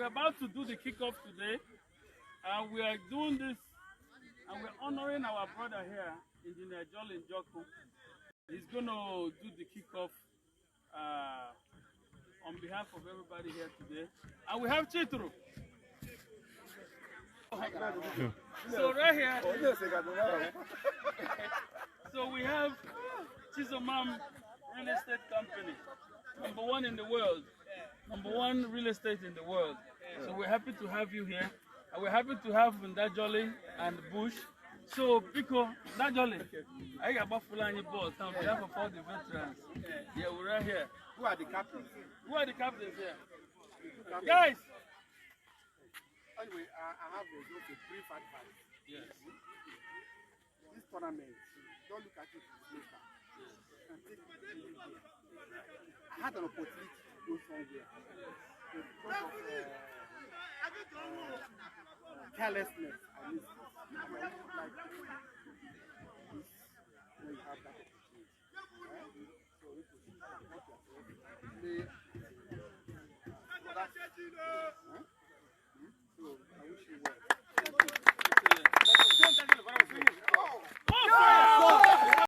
we're about to do the kickoff today. We are doing this and we're honoring our brother here, Engineer Jolin Joko. He's going to do the kickoff on behalf of everybody here today. And we have Chitru. So right here, so we have Chizọmam Real Estate Company, #1 in the world, #1 real estate in the world. So we're happy to have you here, and we're happy to have Ndajoli and Bush. So, Pico, Ndajoli, I got Bafulani boss on behalf of all the veterans. Yeah, we're right here. Who are the captains? Who are the captains here? Guys! Anyway, I have a brief advice. Yes. This tournament, don't look at it as later. And take it really there. I had an opportunity to go somewhere. But because of carelessness, I missed it. And I would like this when you have that opportunity. So we could support yourself, play. So I wish you well.